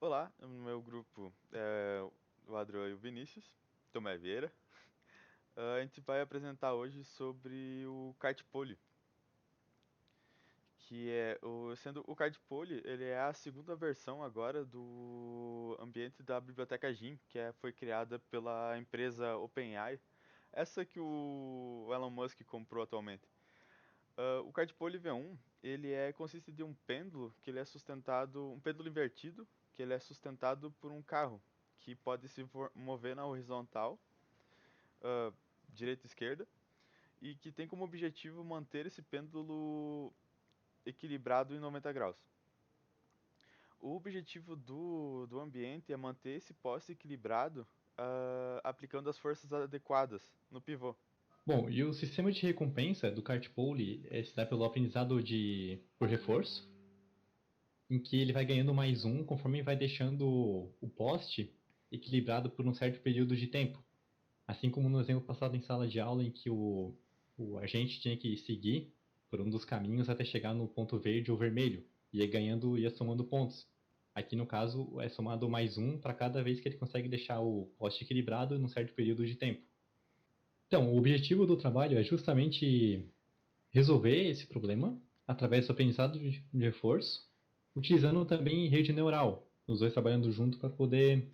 Olá, no meu grupo é o Adriel e o Vinícius, Tomé Vieira. A gente vai apresentar hoje sobre o kart pole, sendo o kart pole, ele é a segunda versão agora do ambiente da biblioteca Jim, foi criada pela empresa OpenAI, essa que o Elon Musk comprou atualmente. O kart pole V1, consiste de um pêndulo que ele é sustentado, um pêndulo invertido, que ele é sustentado por um carro que pode mover na horizontal, ah, direita e esquerda, e que tem como objetivo manter esse pêndulo equilibrado em 90 graus. O objetivo do ambiente é manter esse poste equilibrado, aplicando as forças adequadas no pivô. Bom, e o sistema de recompensa do kart pole se dá pelo aprendizado por reforço, em que ele vai ganhando mais um conforme vai deixando o poste equilibrado por um certo período de tempo. Assim como no exemplo passado em sala de aula, em que o agente tinha que seguir por um dos caminhos até chegar no ponto verde ou vermelho, e ia ganhando, ia somando pontos. Aqui no caso é somado mais um para cada vez que ele consegue deixar o poste equilibrado num certo período de tempo. Então, o objetivo do trabalho é justamente resolver esse problema através do aprendizado de reforço, utilizando também rede neural, os dois trabalhando junto para poder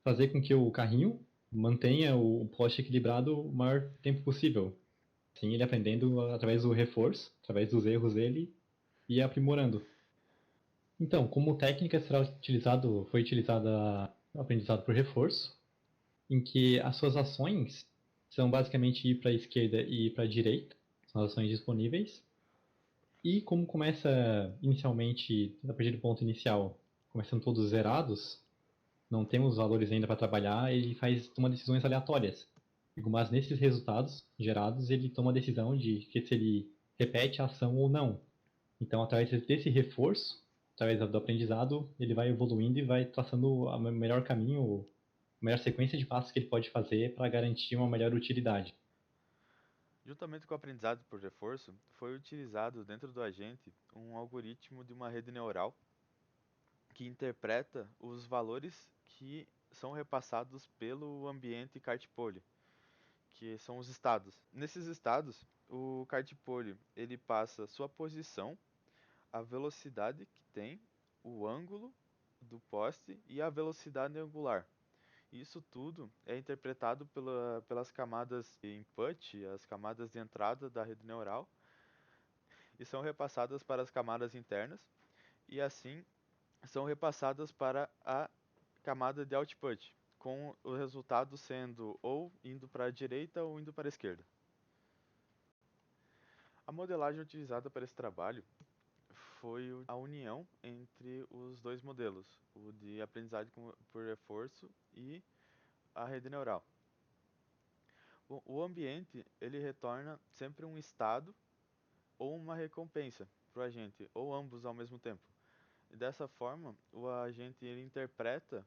fazer com que o carrinho mantenha o poste equilibrado o maior tempo possível. Assim, ele aprendendo através do reforço, através dos erros dele e aprimorando. Então, como técnica foi utilizada o aprendizado por reforço, em que as suas ações são basicamente ir para a esquerda e ir para a direita, são as ações disponíveis. E como começa inicialmente, a partir do ponto inicial, começando todos zerados, não temos valores ainda para trabalhar, ele toma decisões aleatórias. E com base nesses resultados gerados, ele toma a decisão de que se ele repete a ação ou não. Então, através desse reforço, através do aprendizado, ele vai evoluindo e vai traçando o melhor caminho, a melhor sequência de passos que ele pode fazer para garantir uma melhor utilidade. Juntamente com o aprendizado por reforço, foi utilizado dentro do agente um algoritmo de uma rede neural que interpreta os valores que são repassados pelo ambiente kart-pole, que são os estados. Nesses estados, o kart-pole ele passa sua posição, a velocidade que tem, o ângulo do poste e a velocidade angular. Isso tudo é interpretado pelas camadas de input, as camadas de entrada da rede neural, e são repassadas para as camadas internas, e assim são repassadas para a camada de output, com o resultado sendo ou indo para a direita ou indo para a esquerda. A modelagem utilizada para esse trabalho foi a união entre os dois modelos, o de aprendizagem por reforço e a rede neural. Bom, o ambiente ele retorna sempre um estado ou uma recompensa para o agente, ou ambos ao mesmo tempo. E dessa forma, o agente ele interpreta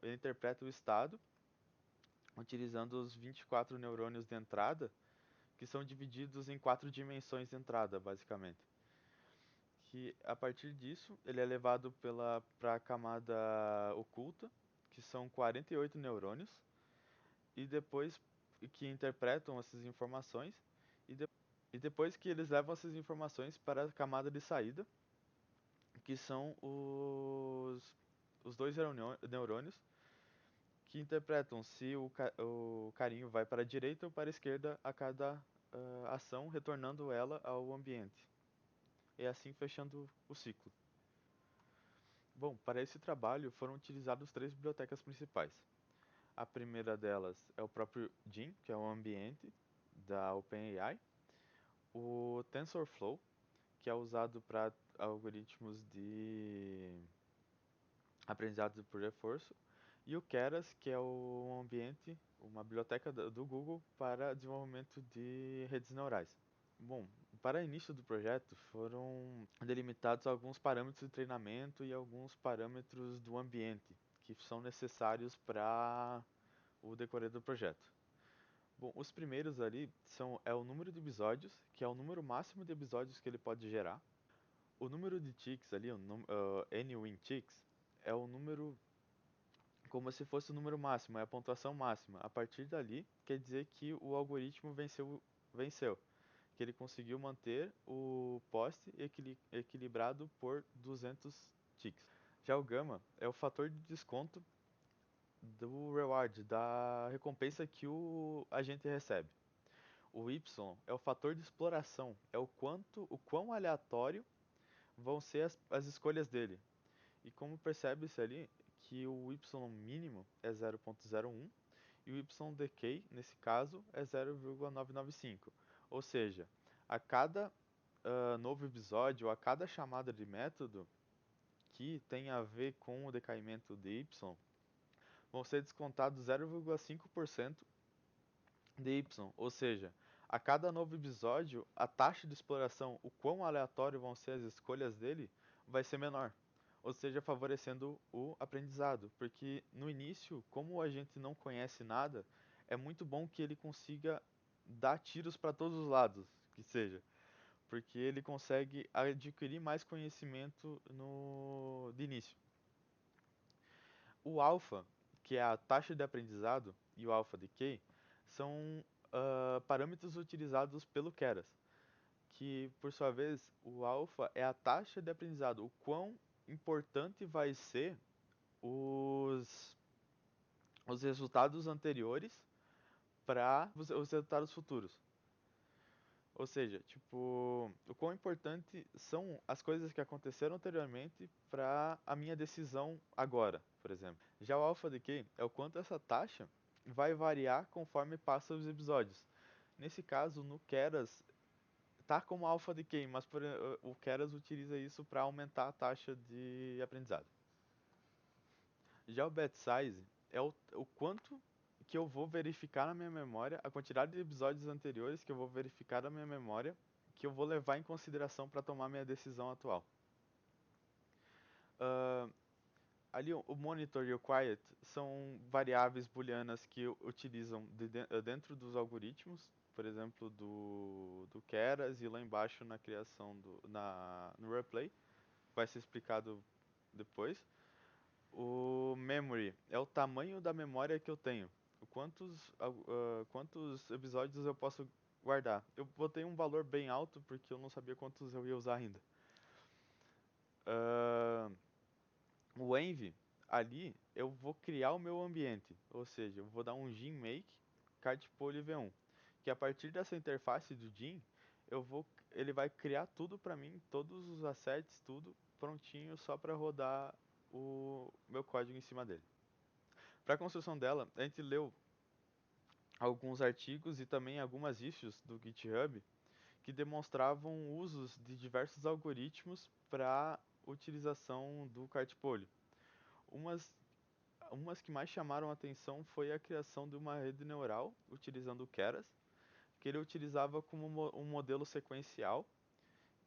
ele interpreta o estado utilizando os 24 neurônios de entrada, que são divididos em quatro dimensões de entrada, basicamente. Que a partir disso, ele é levado para a camada oculta, que são 48 neurônios, e depois que interpretam essas informações, e, de, e depois que eles levam essas informações para a camada de saída, que são os dois neurônios que interpretam se o carinho vai para a direita ou para a esquerda a cada ação, retornando ela ao ambiente. E assim fechando o ciclo. Bom, para esse trabalho foram utilizadas três bibliotecas principais. A primeira delas é o próprio Jim, que é o ambiente da OpenAI, o TensorFlow, que é usado para algoritmos de aprendizado por reforço, e o Keras, que é um ambiente, uma biblioteca do Google para desenvolvimento de redes neurais. Bom, para início do projeto foram delimitados alguns parâmetros de treinamento e alguns parâmetros do ambiente que são necessários para o decorrer do projeto. Bom, os primeiros ali é o número de episódios, que é o número máximo de episódios que ele pode gerar. O número de ticks ali, N-win ticks, é o número como se fosse o número máximo, é a pontuação máxima. A partir dali, quer dizer que o algoritmo venceu, que ele conseguiu manter o poste equilibrado por 200 ticks. Já o gama é o fator de desconto do reward, da recompensa que o agente recebe. O Y é o fator de exploração, é o quão aleatório vão ser as escolhas dele. E como percebe-se ali que o Y mínimo é 0.01 e o Y decay, nesse caso, é 0,995. Ou seja, a cada novo episódio, a cada chamada de método que tem a ver com o decaimento de Y, vão ser descontados 0,5% de Y. Ou seja, a cada novo episódio, a taxa de exploração, o quão aleatório vão ser as escolhas dele, vai ser menor. Ou seja, favorecendo o aprendizado. Porque no início, como a gente não conhece nada, é muito bom que ele consiga dar tiros para todos os lados, que seja. Porque ele consegue adquirir mais conhecimento no de início. O alpha, que é a taxa de aprendizado, e o alpha decay, são parâmetros utilizados pelo Keras, que por sua vez o alpha é a taxa de aprendizado, o quão importante vai ser os, os resultados anteriores para os resultados futuros. Ou seja, tipo, o quão importante são as coisas que aconteceram anteriormente para a minha decisão agora, por exemplo. Já o alpha decay é o quanto essa taxa vai variar conforme passam os episódios. Nesse caso, no Keras, tá como alpha decay, mas o Keras utiliza isso para aumentar a taxa de aprendizado. Já o bet size é o quanto que eu vou verificar na minha memória, a quantidade de episódios anteriores que eu vou verificar na minha memória, que eu vou levar em consideração para tomar minha decisão atual. Uh, Ali o monitor e o quiet são variáveis booleanas que utilizam dentro dos algoritmos, por exemplo, do Keras e lá embaixo na criação no replay, vai ser explicado depois. O memory é o tamanho da memória que eu tenho. Quantos episódios eu posso guardar. Eu botei um valor bem alto porque eu não sabia quantos eu ia usar ainda. Uh, o env, ali eu vou criar o meu ambiente. Ou seja, eu vou dar um gin make cardpool v1. Que a partir dessa interface do gin, ele vai criar tudo para mim, todos os assets, tudo prontinho só para rodar o meu código em cima dele. Para a construção dela, a gente leu alguns artigos e também algumas issues do GitHub que demonstravam usos de diversos algoritmos para utilização do cartpolho. Umas, umas que mais chamaram a atenção foi a criação de uma rede neural utilizando o Keras, que ele utilizava como um modelo sequencial,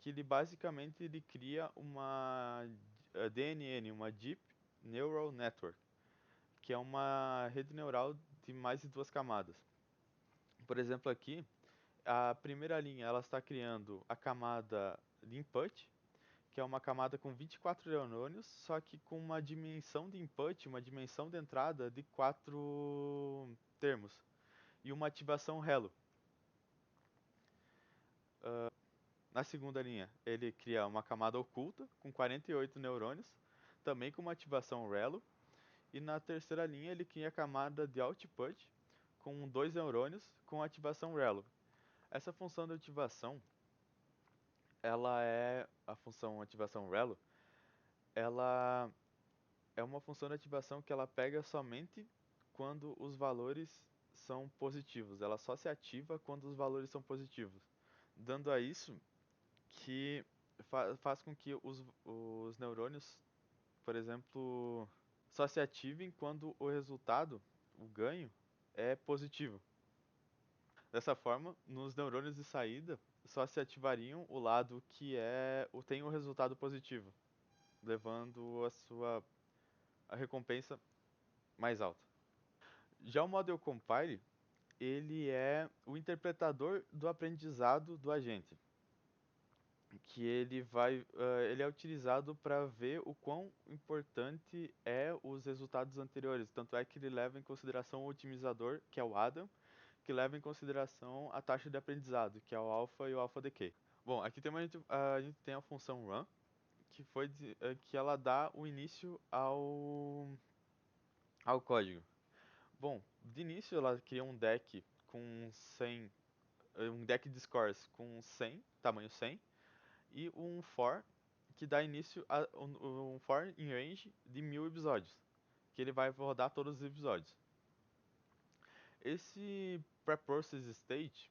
que ele basicamente ele cria uma DNN, uma Deep Neural Network, que é uma rede neural de mais de duas camadas. Por exemplo, aqui, a primeira linha ela está criando a camada de input, que é uma camada com 24 neurônios, só que com uma dimensão de input, uma dimensão de entrada de 4 termos, e uma ativação Hello. Na segunda linha, ele cria uma camada oculta com 48 neurônios, também com uma ativação Relo. E na terceira linha, ele cria a camada de output com 2 neurônios com ativação Relo. Essa função de ativação, ela é a função ativação Relo, ela é uma função de ativação que ela pega somente quando os valores são positivos. Ela só se ativa quando os valores são positivos. Dando a isso que faz com que os neurônios, por exemplo, só se ativem quando o resultado, o ganho, é positivo. Dessa forma, nos neurônios de saída, só se ativariam o lado que tem o resultado positivo, levando a recompensa mais alta. Já o Model Compile, ele é o interpretador do aprendizado do agente. que ele é utilizado para ver o quão importante é os resultados anteriores. Tanto é que ele leva em consideração o otimizador, que é o Adam, que leva em consideração a taxa de aprendizado, que é o alpha e o alpha decay. Bom, aqui tem a gente tem a função run, que ela dá o início ao código. Bom, de início ela cria um deck com 100, um deck de scores com 100, tamanho 100, e um for que dá início a um for in range de 1000 episódios, que ele vai rodar todos os episódios. Esse preprocess state,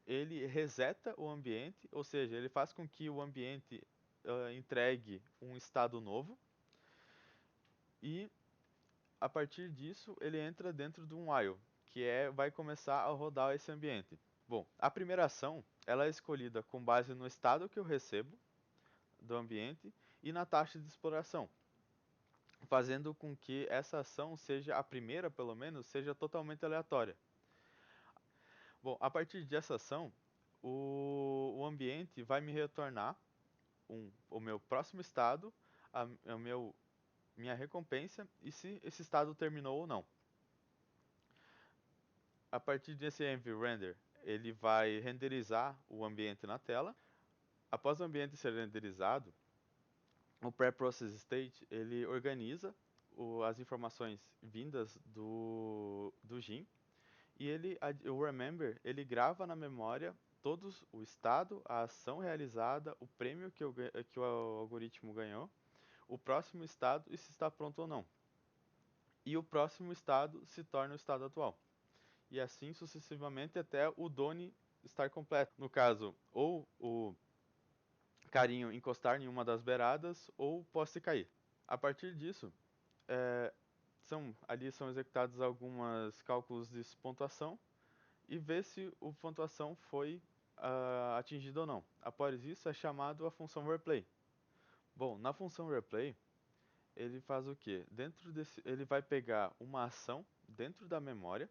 ele reseta o ambiente, ou seja, ele faz com que o ambiente entregue um estado novo e a partir disso ele entra dentro de um while, vai começar a rodar esse ambiente. Bom, a primeira ação ela é escolhida com base no estado que eu recebo do ambiente e na taxa de exploração, fazendo com que essa ação seja a primeira, pelo menos, seja totalmente aleatória. Bom, a partir dessa ação, o ambiente vai me retornar o meu próximo estado, minha recompensa e se esse estado terminou ou não. A partir desse env render, ele vai renderizar o ambiente na tela. Após o ambiente ser renderizado, o preprocess state ele organiza as informações vindas do GIM e o remember ele grava na memória todos o estado, a ação realizada, o prêmio que o algoritmo ganhou, o próximo estado e se está pronto ou não. E o próximo estado se torna o estado atual. E assim sucessivamente até o Doni estar completo. No caso, ou o carinho encostar em uma das beiradas ou o poste cair. A partir disso, é, ali são executados alguns cálculos de pontuação e ver se a pontuação foi atingida ou não. Após isso é chamado a função replay. Bom, na função replay, ele faz o que? Ele vai pegar uma ação dentro da memória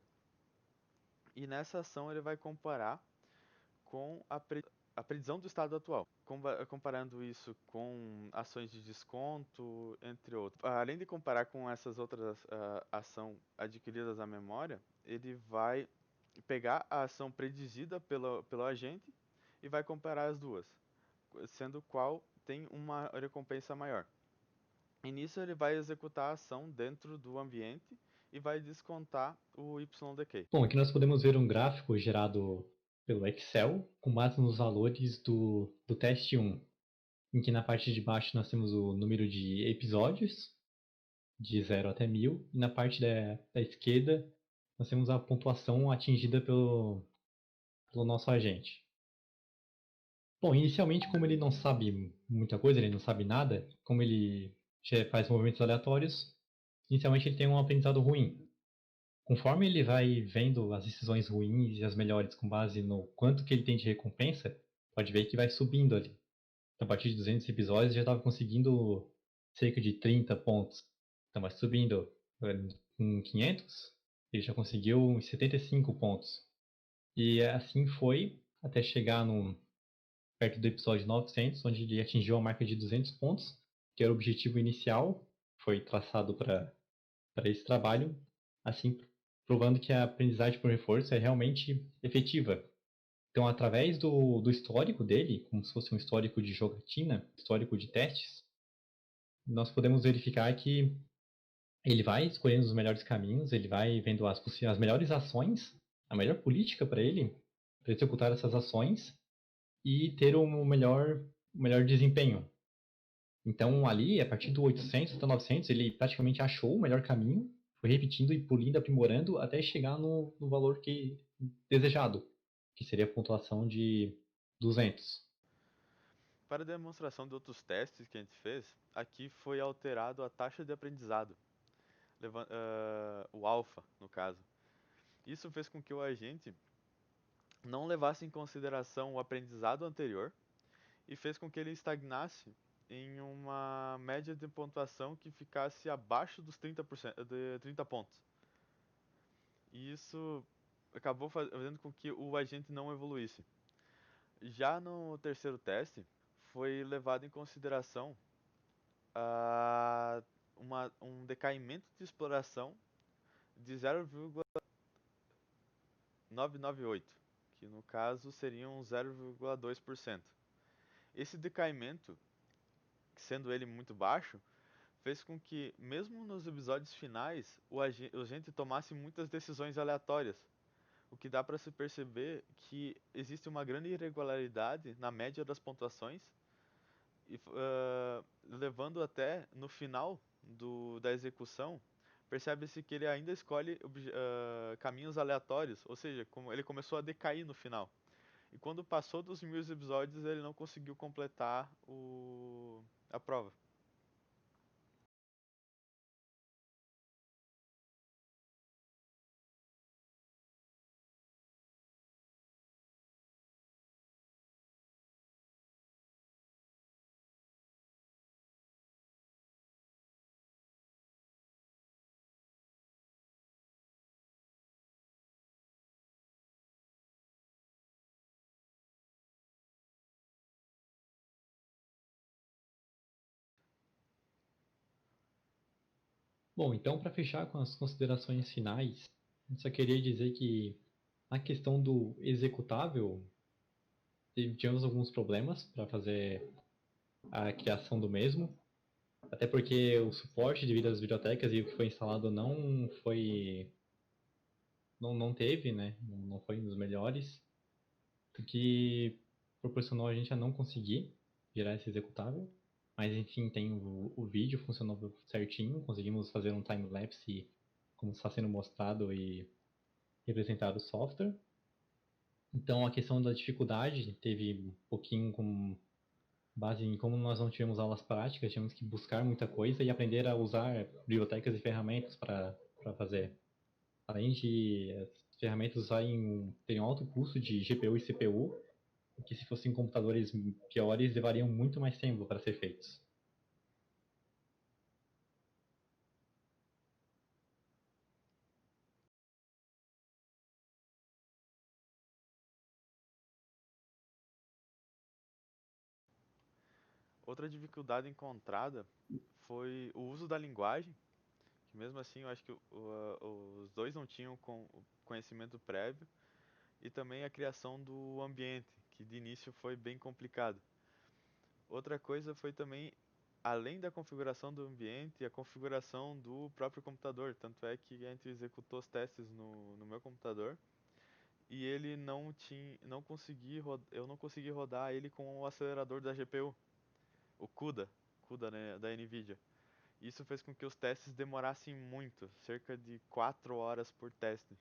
e nessa ação ele vai comparar com a previsão do estado atual, comparando isso com ações de desconto, entre outros. Além de comparar com essas outras ações adquiridas na memória, ele vai pegar a ação predizida pelo agente e vai comparar as duas, sendo qual tem uma recompensa maior. E nisso ele vai executar a ação dentro do ambiente e vai descontar o YDK. Bom, aqui nós podemos ver um gráfico gerado pelo Excel com base nos valores do teste 1, em que na parte de baixo nós temos o número de episódios, de 0 até 1000, e na parte da esquerda nós temos a pontuação atingida pelo nosso agente. Bom, inicialmente, como ele não sabe muita coisa, ele não sabe nada, como ele já faz movimentos aleatórios, inicialmente ele tem um aprendizado ruim. Conforme ele vai vendo as decisões ruins e as melhores com base no quanto que ele tem de recompensa, pode ver que vai subindo ali. Então, a partir de 200 episódios, já estava conseguindo cerca de 30 pontos. Então, vai subindo. Com 500, ele já conseguiu uns 75 pontos. E assim foi até chegar perto do episódio 900, onde ele atingiu a marca de 200 pontos, que era o objetivo inicial, foi traçado para esse trabalho, assim provando que a aprendizagem por reforço é realmente efetiva. Então, através do histórico dele, como se fosse um histórico de jogatina, histórico de testes, nós podemos verificar que ele vai escolhendo os melhores caminhos, ele vai vendo as melhores ações, a melhor política para ele, para executar essas ações e ter melhor desempenho. Então, ali, a partir do 800 até 900, ele praticamente achou o melhor caminho, foi repetindo e polindo, aprimorando, até chegar no valor desejado, que seria a pontuação de 200. Para a demonstração de outros testes que a gente fez, aqui foi alterado a taxa de aprendizado, o alfa, no caso. Isso fez com que o agente não levasse em consideração o aprendizado anterior e fez com que ele estagnasse em uma média de pontuação que ficasse abaixo dos 30%, de 30 pontos. E isso acabou fazendo com que o agente não evoluísse. Já no terceiro teste, foi levado em consideração ah, um decaimento de exploração de 0,998, que no caso seriam 0,2%. Esse decaimento, sendo ele muito baixo, fez com que, mesmo nos episódios finais, o agente tomasse muitas decisões aleatórias, o que dá para se perceber que existe uma grande irregularidade na média das pontuações, e, levando até no final da execução, percebe-se que ele ainda escolhe caminhos aleatórios, ou seja, como ele começou a decair no final. E quando passou dos 1000 episódios, ele não conseguiu completar a prova. Bom, então para fechar com as considerações finais, eu só queria dizer que na questão do executável, tivemos alguns problemas para fazer a criação do mesmo, até porque o suporte devido às bibliotecas e o que foi instalado não teve, né? Não foi um dos melhores, o que proporcionou a gente a não conseguir gerar esse executável. Mas enfim, tem o vídeo, funcionou certinho, conseguimos fazer um time-lapse como está sendo mostrado e representar o software. Então a questão da dificuldade teve um pouquinho com base em como nós não tivemos aulas práticas, tínhamos que buscar muita coisa e aprender a usar bibliotecas e ferramentas para fazer. Além de as ferramentas terem um alto custo de GPU e CPU, que se fossem computadores piores levariam muito mais tempo para ser feitos. Outra dificuldade encontrada foi o uso da linguagem, que mesmo assim eu acho que os dois não tinham conhecimento prévio, e também a criação do ambiente, que de início foi bem complicado. Outra coisa foi também, além da configuração do ambiente, a configuração do próprio computador. Tanto é que a gente executou os testes no meu computador e ele não tinha, não consegui, eu não consegui rodar ele com o acelerador da GPU, o CUDA, né, da Nvidia. Isso fez com que os testes demorassem muito, cerca de 4 horas por teste.